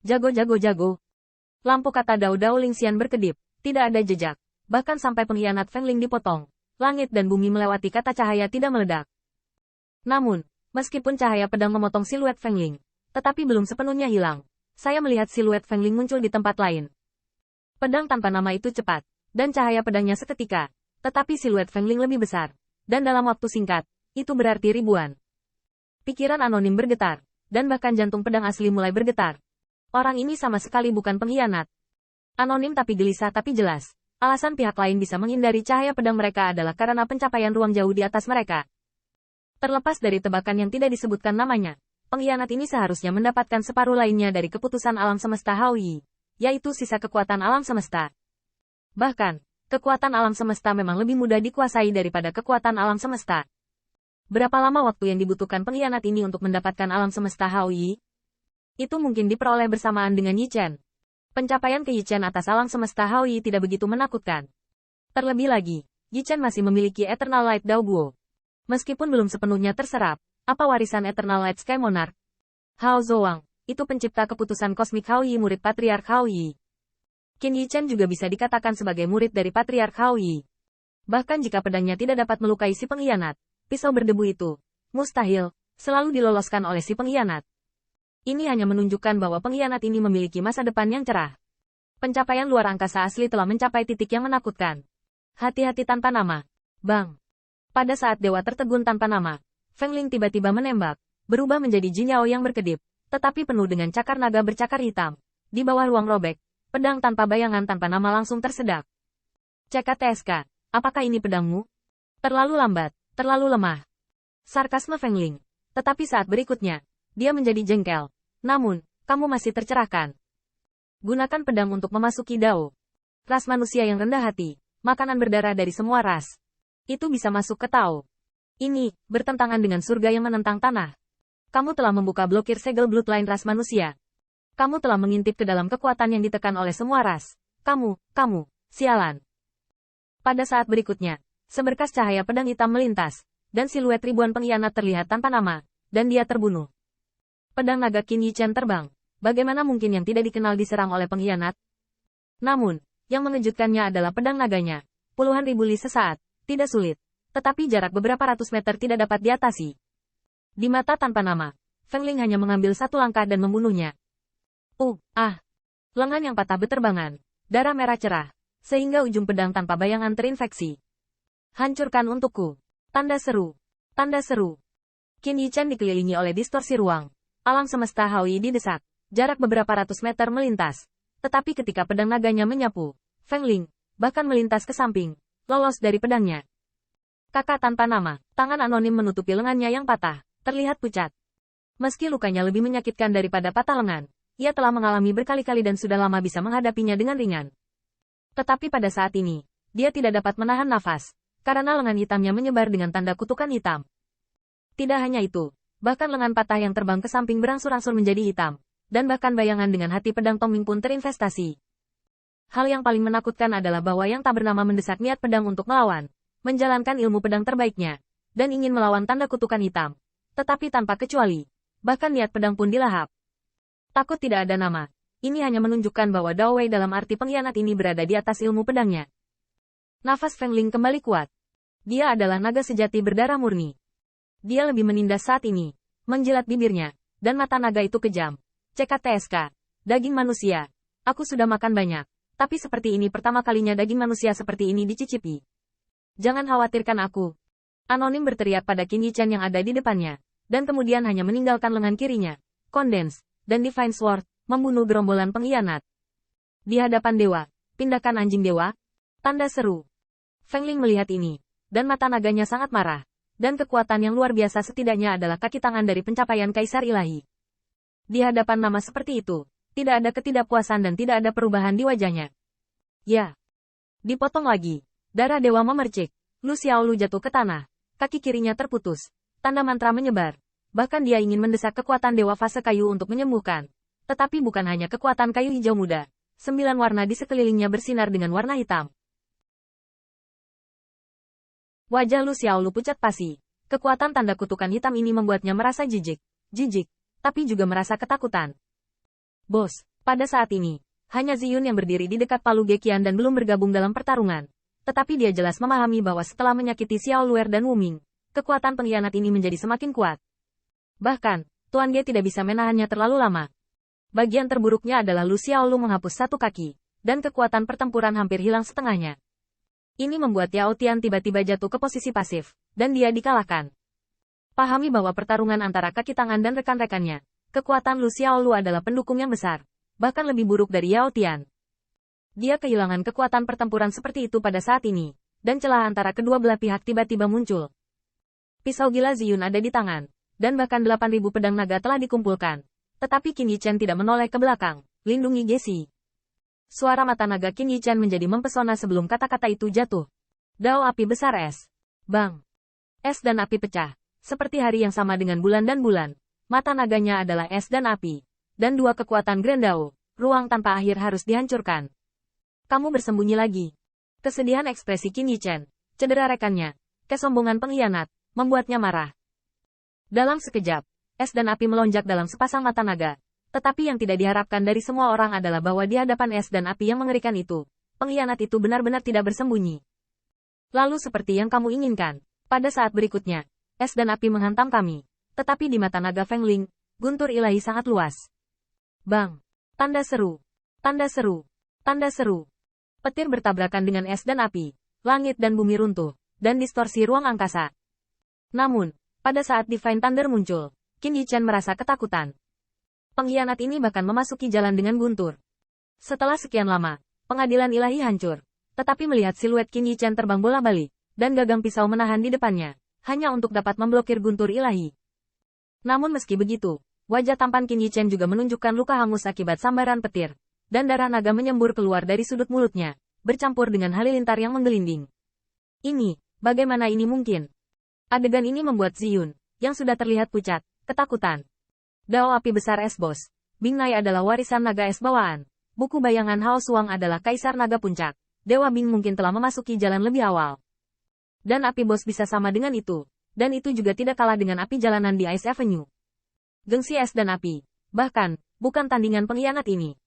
Jago. Lampu kata Dao Dao Lingxian berkedip, tidak ada jejak. Bahkan sampai pengkhianat Feng Ling dipotong. Langit dan bumi melewati kata cahaya tidak meledak. Namun, meskipun cahaya pedang memotong siluet Feng Ling, tetapi belum sepenuhnya hilang. Saya melihat siluet Feng Ling muncul di tempat lain. Pedang tanpa nama itu cepat, dan cahaya pedangnya seketika. Tetapi siluet Feng Ling lebih besar. Dan dalam waktu singkat, itu berarti ribuan. Pikiran anonim bergetar, dan bahkan jantung pedang asli mulai bergetar. Orang ini sama sekali bukan pengkhianat. Anonim tapi gelisah tapi jelas. Alasan pihak lain bisa menghindari cahaya pedang mereka adalah karena pencapaian ruang jauh di atas mereka. Terlepas dari tebakan yang tidak disebutkan namanya, pengkhianat ini seharusnya mendapatkan separuh lainnya dari keputusan alam semesta Haoyi, yaitu sisa kekuatan alam semesta. Bahkan, kekuatan alam semesta memang lebih mudah dikuasai daripada kekuatan alam semesta. Berapa lama waktu yang dibutuhkan pengkhianat ini untuk mendapatkan alam semesta Haoyi? Itu mungkin diperoleh bersamaan dengan Yi Chen. Pencapaian ke Yi Chen atas alam semesta Haoyi tidak begitu menakutkan. Terlebih lagi, Yi Chen masih memiliki Eternal Light Dao Guo. Meskipun belum sepenuhnya terserap, apa warisan Eternal Light Sky Monarch? Hao Zhuang, itu pencipta keputusan kosmik Haoyi murid Patriark Haoyi. Qin Yi Chen juga bisa dikatakan sebagai murid dari Patriark Haoyi. Bahkan jika pedangnya tidak dapat melukai si pengkhianat, pisau berdebu itu, mustahil, selalu diloloskan oleh si pengkhianat. Ini hanya menunjukkan bahwa pengkhianat ini memiliki masa depan yang cerah. Pencapaian luar angkasa asli telah mencapai titik yang menakutkan. Hati-hati tanpa nama. Bang. Pada saat dewa tertegun tanpa nama, Feng Ling tiba-tiba menembak, berubah menjadi Jin Yao yang berkedip, tetapi penuh dengan cakar naga bercakar hitam. Di bawah ruang robek, pedang tanpa bayangan tanpa nama langsung tersedak. CKTSK, apakah ini pedangmu? Terlalu lambat, terlalu lemah. Sarkasme Feng Ling. Tetapi saat berikutnya, dia menjadi jengkel. Namun, kamu masih tercerahkan. Gunakan pedang untuk memasuki Dao. Ras manusia yang rendah hati, makanan berdarah dari semua ras. Itu bisa masuk ke Tao. Ini, bertentangan dengan surga yang menentang tanah. Kamu telah membuka blokir segel bloodline ras manusia. Kamu telah mengintip ke dalam kekuatan yang ditekan oleh semua ras. Kamu, sialan. Pada saat berikutnya, seberkas cahaya pedang hitam melintas, dan siluet ribuan pengkhianat terlihat tanpa nama, dan dia terbunuh. Pedang naga Qin Yi Chen terbang. Bagaimana mungkin yang tidak dikenal diserang oleh pengkhianat? Namun, yang mengejutkannya adalah pedang naganya. Puluhan ribu li sesaat, tidak sulit. Tetapi jarak beberapa ratus meter tidak dapat diatasi. Di mata tanpa nama, Feng Ling hanya mengambil satu langkah dan membunuhnya. Lengan yang patah beterbangan. Darah merah cerah. Sehingga ujung pedang tanpa bayangan terinfeksi. Hancurkan untukku. Tanda seru. Tanda seru. Qin Yi Chen dikelilingi oleh distorsi ruang. Alam semesta Haoyi didesak. Jarak beberapa ratus meter melintas. Tetapi ketika pedang naganya menyapu, Feng Ling, bahkan melintas ke samping, lolos dari pedangnya. Kakak tanpa nama, tangan anonim menutupi lengannya yang patah, terlihat pucat. Meski lukanya lebih menyakitkan daripada patah lengan, ia telah mengalami berkali-kali dan sudah lama bisa menghadapinya dengan ringan. Tetapi pada saat ini, dia tidak dapat menahan nafas, karena lengan hitamnya menyebar dengan tanda kutukan hitam. Tidak hanya itu, bahkan lengan patah yang terbang ke samping berangsur-angsur menjadi hitam, dan bahkan bayangan dengan hati pedang Tongming pun terinvestasi. Hal yang paling menakutkan adalah bahwa yang tak bernama mendesak niat pedang untuk melawan, menjalankan ilmu pedang terbaiknya, dan ingin melawan tanda kutukan hitam. Tetapi tanpa kecuali, bahkan niat pedang pun dilahap. Takut tidak ada nama. Ini hanya menunjukkan bahwa Dao Wei dalam arti pengkhianat ini berada di atas ilmu pedangnya. Nafas Feng Ling kembali kuat. Dia adalah naga sejati berdarah murni. Dia lebih menindas saat ini, menjilat bibirnya, dan mata naga itu kejam. CKTSK, daging manusia. Aku sudah makan banyak, tapi seperti ini pertama kalinya daging manusia seperti ini dicicipi. Jangan khawatirkan aku. Anonim berteriak pada Qin Yi Chen yang ada di depannya, dan kemudian hanya meninggalkan lengan kirinya, Condense, dan Divine Sword, membunuh gerombolan pengkhianat. Di hadapan dewa, pindahkan anjing dewa. Tanda seru. Feng Ling melihat ini, dan mata naganya sangat marah. Dan kekuatan yang luar biasa setidaknya adalah kaki tangan dari pencapaian Kaisar Ilahi. Di hadapan nama seperti itu, tidak ada ketidakpuasan dan tidak ada perubahan di wajahnya. Ya. Dipotong lagi. Darah dewa memercik. Lu Xiaolu jatuh ke tanah. Kaki kirinya terputus. Tanda mantra menyebar. Bahkan dia ingin mendesak kekuatan dewa fase kayu untuk menyembuhkan. Tetapi bukan hanya kekuatan kayu hijau muda. 9 warna di sekelilingnya bersinar dengan warna hitam. Wajah Lu Xiaolu pucat pasi. Kekuatan tanda kutukan hitam ini membuatnya merasa jijik, tapi juga merasa ketakutan. Bos, Pada saat ini, hanya Ziyun yang berdiri di dekat Palu Gekian dan belum bergabung dalam pertarungan. Tetapi dia jelas memahami bahwa setelah menyakiti Xiao Luer dan Wu Ming, kekuatan pengkhianat ini menjadi semakin kuat. Bahkan, Tuan Ge tidak bisa menahannya terlalu lama. Bagian terburuknya adalah Lu Xiaolu menghapus satu kaki, dan kekuatan pertempuran hampir hilang setengahnya. Ini membuat Yao Tian tiba-tiba jatuh ke posisi pasif, dan dia dikalahkan. Pahami bahwa pertarungan antara kaki tangan dan rekan-rekannya, kekuatan Lu Xiaolu adalah pendukung yang besar, bahkan lebih buruk dari Yao Tian. Dia kehilangan kekuatan pertempuran seperti itu pada saat ini, dan celah antara kedua belah pihak tiba-tiba muncul. Pisau gila Ziyun ada di tangan, dan bahkan 8.000 pedang naga telah dikumpulkan. Tetapi Qin Yichen tidak menoleh ke belakang, lindungi Gesi. Suara mata naga Qin Yichen menjadi mempesona sebelum kata-kata itu jatuh. Dao api besar es. Bang. Es dan api pecah, seperti hari yang sama dengan bulan dan bulan. Mata naganya adalah es dan api. Dan dua kekuatan Grand Dao, ruang tanpa akhir harus dihancurkan. Kamu bersembunyi lagi. Kesedihan ekspresi Qin Yichen, cedera rekannya, kesombongan pengkhianat, membuatnya marah. Dalam sekejap, es dan api melonjak dalam sepasang mata naga. Tetapi yang tidak diharapkan dari semua orang adalah bahwa di hadapan es dan api yang mengerikan itu, pengkhianat itu benar-benar tidak bersembunyi. Lalu seperti yang kamu inginkan, pada saat berikutnya, es dan api menghantam kami. Tetapi di mata naga Feng Ling, guntur ilahi sangat luas. Bang! Tanda seru! Tanda seru! Tanda seru! Petir bertabrakan dengan es dan api, langit dan bumi runtuh, dan distorsi ruang angkasa. Namun, pada saat Divine Thunder muncul, Qin Yichen merasa ketakutan. Pengkhianat ini bahkan memasuki jalan dengan guntur. Setelah sekian lama, pengadilan ilahi hancur. Tetapi melihat siluet Qin Yichen terbang bola-balik, dan gagang pisau menahan di depannya, hanya untuk dapat memblokir guntur ilahi. Namun meski begitu, wajah tampan Qin Yichen juga menunjukkan luka hangus akibat sambaran petir, dan darah naga menyembur keluar dari sudut mulutnya, bercampur dengan halilintar yang menggelinding. Ini, bagaimana ini mungkin? Adegan ini membuat Ziyun, yang sudah terlihat pucat, ketakutan. Dao api besar es bos. Bing Nai adalah warisan naga es bawaan. Buku bayangan Hao Suang adalah kaisar naga puncak. Dewa Bing mungkin telah memasuki jalan lebih awal. Dan api bos bisa sama dengan itu. Dan itu juga tidak kalah dengan api jalanan di Ice Avenue. Gengsi es dan api. Bahkan, bukan tandingan pengkhianat ini.